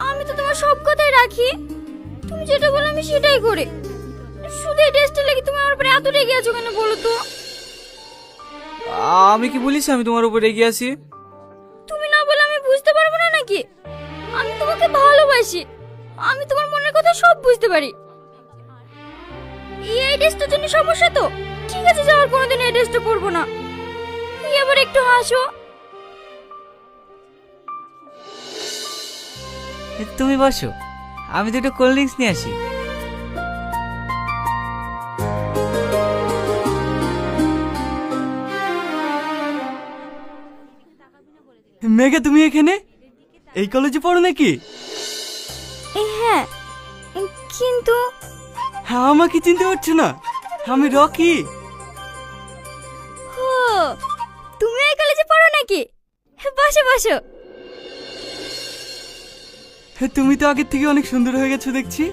আমি তো তোমার সব কথাই রাখি, তুমি যেটা বলো আমি সেটাই করি। শুধু এই ড্রেসটা লেগে তুমি আমার উপরে এত রেগে আছো কেন বলো তো? আমি কি বলিস আমি তোমার উপর রেগে আছি? তুমি না বলে আমি বুঝতে পারবো না নাকি? আমি তোমাকে ভালোবাসি, আমি তোমার মনের কথা সব বুঝতে পারি। এই ড্রেসটার জন্য সমস্যা তো ঠিক আছে, যাওয়ার কোনোদিন এই ড্রেসটা পরবো না। এবার একটু হাসো। তুমি বসো, আমি দুটো কোল্ড ড্রিঙ্কস নিয়ে আসি। মেঘা, তুমি এখানে এই কলেজে পড়ো নাকি? হ্যাঁ, কিন্তু হ্যাঁ, আমাকে চিনতে পারছো না? আমি রকি। ও, তুমি এই কলেজে পড়ো নাকি? বসো বসো। তুমি তো আগের থেকে অনেক সুন্দর হয়ে গেছো দেখছি।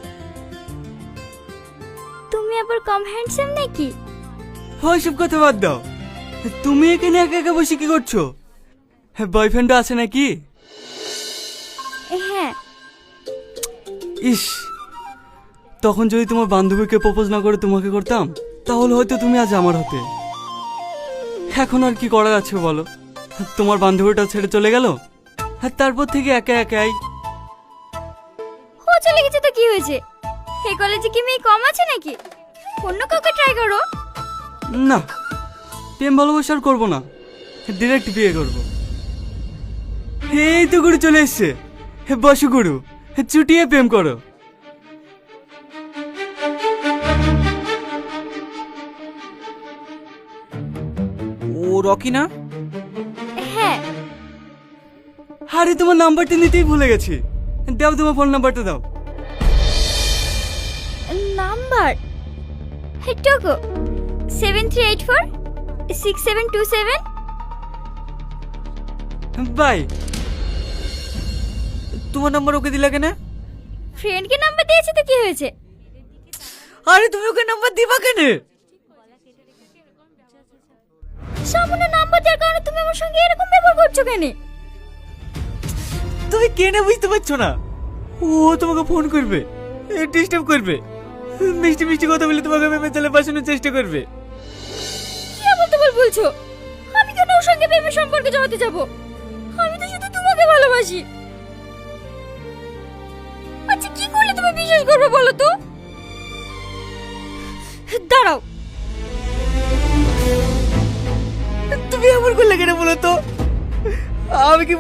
তুমি আবার কম হ্যান্ডসাম নাকি? ওইসব কথা বাদ দাও। তুমি এখানে একা একা বসে কি করছো? বয়ফ্রেন্ড আছে নাকি? হ্যাঁ। ইস, তখন যদি তোমার বান্ধবীকে প্রপোজ না করে তোমাকে করতাম তাহলে হয়তো তুমি আজ আমার হতে। এখন আর কি করা যাচ্ছে বলো? তোমার বান্ধবীটা ছেড়ে চলে গেল, আর তারপর থেকে একা একাই। ও চলে গেছে তো কি হয়েছে? এই কলেজে কি মেয়ে কম আছে নাকি? অন্য কাউকে ট্রাই করো। না, প্রেম ভালোবাসা আর করবো না, ডিরেক্ট বিয়ে করবো। এই তো গুরু চলে এসছে। বসো গুরু, চুটিয়ে প্রেম করো। ও রকি না? হ্যাঁ। আরে তোমার নাম্বারটা নিতেই ভুলে গেছি। দাও, তোমার ফোন নাম্বারটা দাও। নাম্বার টুকু 73846727। বাই। তোমার নাম্বার ওকে দিলা কেন? ফ্রেন্ডকে নাম্বার দিয়েছে তো কি হয়েছে? আরে তুমি ওকে নাম্বার দিবা কেন? সামনে নাম্বার দেওয়ার কারণে তুমি আমার সঙ্গে এরকম ব্যবহার করছো কেন? তুমি কেন বুঝতে পারছো না? ও তোমাকে ফোন করবে, ডিস্টার্ব করবে, মিষ্টি মিষ্টি কথা বলে তোমাকে মেমে চলে বাসানোর চেষ্টা করবে। কি বলতে বলছো? আমি কেন ওর সঙ্গে প্রেমের সম্পর্কে জড়াতে যাব? আমি তো শুধু তোমাকে ভালোবাসি। আচ্ছা কি করলে তুমি বিশ্বাস করবে বলো তো? দাঁড়াও। তুমি এমন করলে কেন বলো তো? আমি কি